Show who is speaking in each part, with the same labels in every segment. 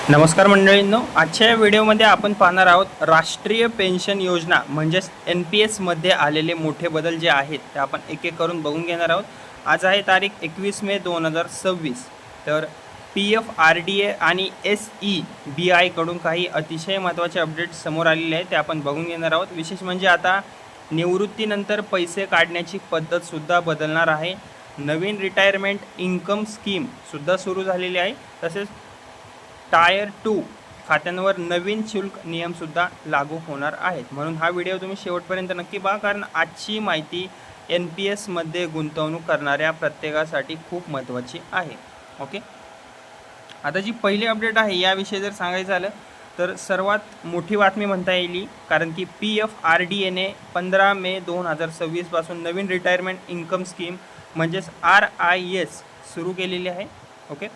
Speaker 1: नमस्कार मंडळींनो, आजच्या या व्हिडिओमध्ये आपण पाहणार आहोत राष्ट्रीय पेन्शन योजना म्हणजेच NPS मध्ये आलेले मोठे बदल जे आहेत ते आपण एक एक करून बघून घेणार आहोत. आज आहे तारीख 21 मे 2026. तर PF RDA आणि SEBI कडून काही अतिशय महत्त्वाचे अपडेट्स समोर आलेले आहेत ते आपण बघून घेणार आहोत. विशेष म्हणजे आता निवृत्तीनंतर पैसे काढण्याची पद्धतसुद्धा बदलणार आहे. नवीन रिटायरमेंट इन्कम स्कीमसुद्धा सुरू झालेली आहे. तसेच टायर 2 खात्यांवर नवीन शुल्क नियमसुद्धा लागू होणार आहेत. म्हणून हा व्हिडिओ तुम्ही शेवटपर्यंत नक्की पहा, कारण आजची माहिती NPS मध्ये गुंतवणूक करणाऱ्या प्रत्येकासाठी खूप महत्त्वाची आहे. ओके, आता जी पहिली अपडेट आहे याविषयी जर सांगायचं झालं तर सर्वात मोठी बातमी म्हणता येईल, कारण की PF RDA ने 15 मे 2026 पासून नवीन रिटायरमेंट इन्कम स्कीम म्हणजेच RIS सुरू केलेली आहे. ओके,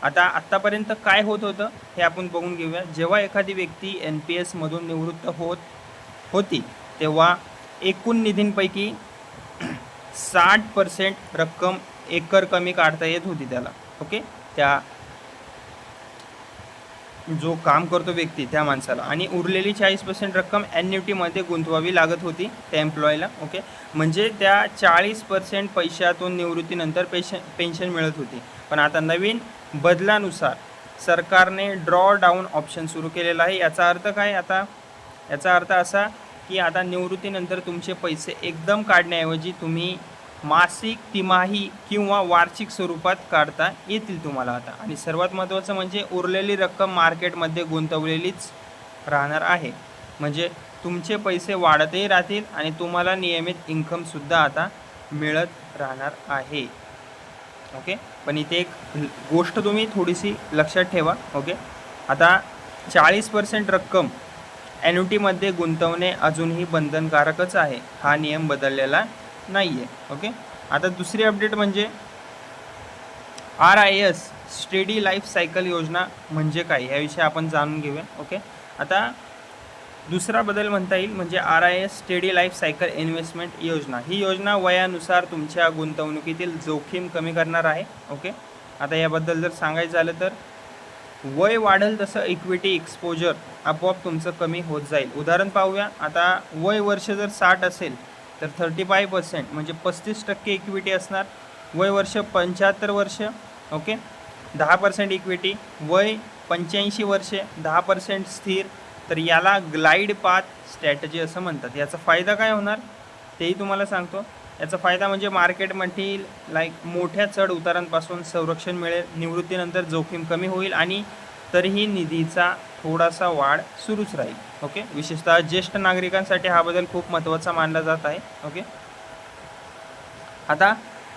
Speaker 1: आता आत्तापर्यंत काय होत होतं हे आपण बघून घेऊया. जेव्हा एखादी व्यक्ती NPS मधून निवृत्त होती तेव्हा एकूण निधींपैकी 60% रक्कम एकर कमी काढता येत होती त्याला. ओके, त्या जो काम करतो व्यक्ती त्या माणसाला, आणि उरलेली 40% रक्कम ॲन्युटीमध्ये गुंतवावी लागत होती त्या एम्प्लॉईला. ओके, म्हणजे त्या 40% पैशातून निवृत्तीनंतर पेन्शन मिळत होती. पण आता नवीन बदलानुसार सरकारने ड्रॉ डाऊन ऑप्शन सुरू केलेला आहे. याचा अर्थ काय? आता याचा अर्थ असा की आता निवृत्तीनंतर तुमचे पैसे एकदम काढण्याऐवजी तुम्ही मासिक, तिमाही किंवा वार्षिक स्वरूपात काढता येतील तुम्हाला आता. आणि सर्वात महत्त्वाचं म्हणजे उरलेली रक्कम मार्केटमध्ये गुंतवलेलीच राहणार आहे. म्हणजे तुमचे पैसे वाढतही राहतील आणि तुम्हाला नियमित इन्कमसुद्धा आता मिळत राहणार आहे. ओके, पण इथे एक गोष्ट तुम्ही थोडीशी लक्षात ठेवा. ओके, आता 40% रक्कम ॲन्युटीमध्ये गुंतवणे अजूनही बंधनकारकच आहे. हा नियम बदललेला नाही आहे. ओके, आता दुसरी अपडेट म्हणजे RIS स्टेडी लाईफ सायकल योजना म्हणजे काय याविषयी आपण जाणून घेऊया. ओके, आता दुसरा बदल म्हणता येईल म्हणजे RIS steady life cycle investment योजना. ही योजना वयानुसार तुमच्या गुंतवणुकीतील जोखीम कमी करणार आहे. ओके, आता याबद्दल जर सांगायचं झालं तर वय वाढेल तसं इक्विटी एक्सपोजर आपोआप तुमचं कमी होत जाईल. उदाहरण पाहूया. आता वय वर्ष जर 60 असेल तर 35% म्हणजे 35% इक्विटी असणार. वय वर्ष 75 वर्ष, ओके, 10% इक्विटी. वय 85 वर्षे 10% स्थिर. तर याला ग्लाइड पाथ स्ट्रॅटजी असं म्हणतात. याचा फायदा काय होणार तेही तुम्हाला सांगतो. याचा फायदा म्हणजे मार्केटमधील मोठ्या चढ उतारांपासून संरक्षण मिळेल, निवृत्तीनंतर जोखीम कमी होईल आणि तरीही निधीचा थोडासा वाढ सुरूच राहील. ओके, विशेषतः ज्येष्ठ नागरिकांसाठी हा बदल खूप महत्त्वाचा मानला जात आहे. ओके, आता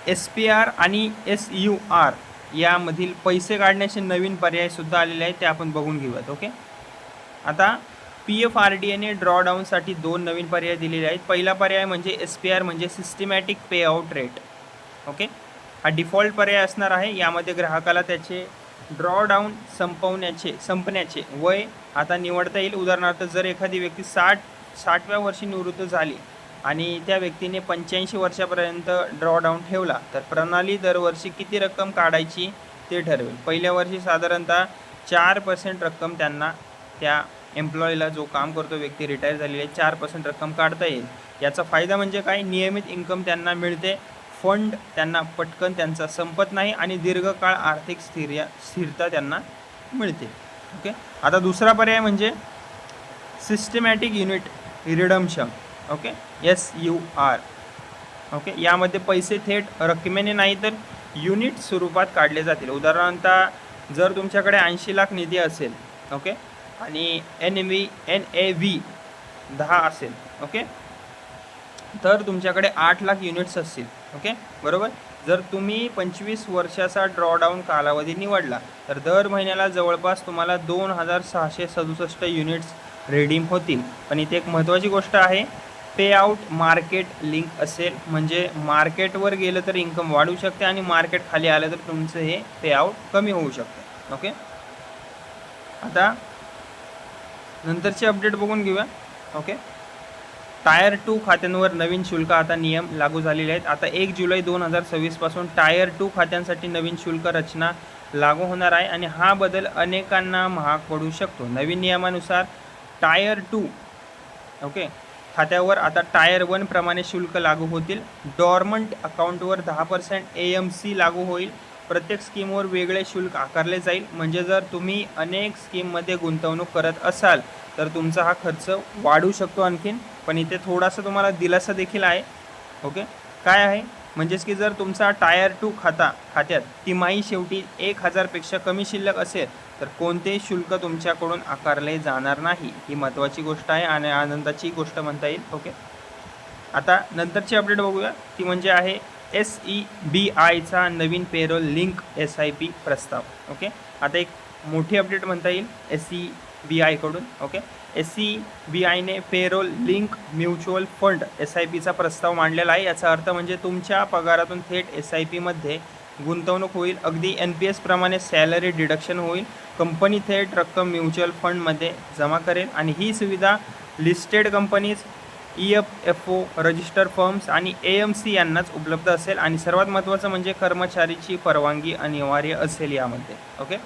Speaker 1: SPR आणि SUR यामधील पैसे काढण्याचे नवीन पर्यायसुद्धा आलेले आहेत ते आपण बघून घेऊयात. ओके, आता PF RDA ने ड्रॉडाऊनसाठी 2 नवीन पर्याय दिलेले आहेत. पहिला पर्याय म्हणजे SPR म्हणजे सिस्टमॅटिक पे आउट रेट. ओके, हा डिफॉल्ट पर्याय असणार आहे. यामध्ये ग्राहकाला त्याचे ड्रॉडाऊन संपण्याचे वय आता निवडता येईल. उदाहरणार्थ जर एखादी व्यक्ती 60व्या वर्षी निवृत्त झाली आणि त्या व्यक्तीने 85 वर्षापर्यंत ड्रॉडाऊन ठेवला तर प्रणाली दरवर्षी किती रक्कम काढायची ते ठरवेल. पहिल्या वर्षी साधारणतः 4% रक्कम त्यांना, त्या एम्प्लॉईला जो काम करतो व्यक्ती रिटायर झालेली आहे, 4% रक्कम काढता येईल. याचा फायदा म्हणजे काय? नियमित इन्कम त्यांना मिळते, फंड त्यांना पटकन त्यांचा संपत नाही आणि दीर्घकाळ आर्थिक स्थिरता त्यांना मिळते. ओके, आता दुसरा पर्याय म्हणजे systematic unit redemption. Okay, SUR. Okay, यामध्ये पैसे थेट रकमेने नाही तर युनिट स्वरूपात काढले जातील. उदाहरणार्थ जर तुमच्याकडे 80 लाख निधी असेल, ओके, आणि NAV 10 असेल, ओके, तर तुमच्याकडे 8 लाख युनिट्स असतील. ओके, बरोबर. जर तुम्ही 25 वर्षाचा ड्रॉडाऊन कालावधी निवडला तर दर महिन्याला जवळपास तुम्हाला 2667 युनिट्स रिडीम होतील. पण इथे एक महत्त्वाची गोष्ट आहे, पे आउट मार्केट लिंक असेल, म्हणजे मार्केटवर गेलं तर इन्कम वाढू शकते आणि मार्केट खाली आलं तर तुमचं हे पे आउट कमी होऊ शकते. ओके, आता नंतरची अपडेट बघून घेऊया. ओके, टायर 2 खात्यांवर नवीन शुल्क आता नियम लागू झालेले आहेत. आता 1 जुलै 2026 पासून टायर 2 खात्यांसाठी नवीन शुल्क रचना लागू होणार आहे आणि हा बदल अनेकांना महाग पडू शकतो. नवीन नियमानुसार टायर 2 ओके खात्यावर आता टायर 1 प्रमाणे शुल्क लागू होतील. डॉर्मंट अकाउंटवर 10% AMC लागू होईल. प्रत्येक स्कीमवर वेगळे शुल्क आकारले जाईल. म्हणजे जर तुम्ही अनेक स्कीममध्ये गुंतवणूक करत असाल तर तुमचा हा खर्च वाढू शकतो आणखीन, पण इथे थोडासा तुम्हाला दिलासा देखील आहे. ओके काय आहे म्हणजेच की जर तुमचा टायर 2 खात्यात तिमाही शेवटी 1000पेक्षा कमी शिल्लक असेल तर कोणतेही शुल्क तुमच्याकडून आकारले जाणार नाही. ही महत्त्वाची गोष्ट आहे आणि आनंदाची गोष्ट म्हणता येईल. ओके आता नंतरची अपडेट बघूया, ती म्हणजे आहे SEBIचा नवीन पेरोल लिंक SIP प्रस्ताव. ओके आता एक मोठी अपडेट म्हणता येईल SEBIकडून. ओके SEBIने पेरोल लिंक म्युच्युअल फंड SIPचा प्रस्ताव मांडलेला आहे. याचा अर्थ म्हणजे तुमच्या पगारातून थेट SIPमध्ये गुंतवणूक होईल. अगदी NPS प्रमाणे सॅलरी डिडक्शन होईल. कंपनी थेट रक्कम म्युच्युअल फंडमध्ये जमा करेल आणि ही सुविधा listed companies, EFO register firms आणि AMC यांनाच उपलब्ध असेल आणि सर्वात महत्त्वाचं म्हणजे कर्मचारीची परवानगी अनिवार्य असेल यामध्ये. ओके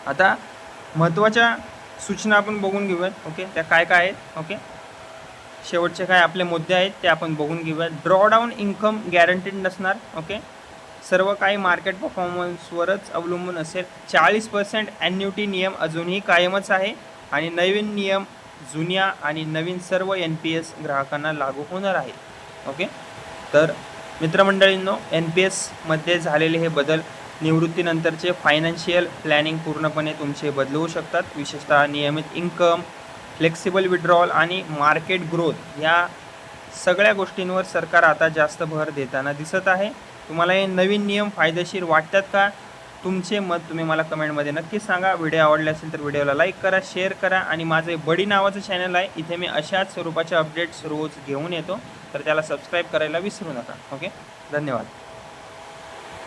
Speaker 1: आता महत्त्वाच्या सूचना आपण बघून घेऊयात. ओके त्या काय काय आहेत. ओके शेवटचे काय आपले मुद्दे आहेत ते आपण बघून घेऊयात. ड्रॉडाऊन इन्कम गॅरंटीड नसणार. ओके सर्व काही मार्केट परफॉर्मन्सवरच अवलंबून असेल. 40% ॲन्युटी नियम अजूनही कायमच आहे आणि नवीन नियम जुन्या आणि नवीन सर्व NPS ग्राहकांना लागू होणार आहे. ओके तर मित्रमंडळींनो, NPSमध्ये झालेले हे बदल निवृत्तीनंतरचे फायनान्शियल प्लॅनिंग पूर्णपणे तुमचे बदलवू शकतात. विशेषतः नियमित इन्कम, फ्लेक्सिबल विड्रॉल आणि मार्केट ग्रोथ या सगळ्या गोष्टींवर सरकार आता जास्त भर देताना दिसत आहे. तुम्हाला हे नवीन नियम फायदेशीर वाटतात का? तुमचे मत तुम्ही मला कमेंटमध्ये नक्की सांगा. व्हिडिओ आवडले असेल तर व्हिडिओला लाईक करा, शेअर करा आणि माझे बडी नावाचं चॅनल आहे, इथे मी अशाच स्वरूपाच्या अपडेट्स रोज घेऊन येतो, तर त्याला सबस्क्राईब करायला विसरू नका. ओके धन्यवाद.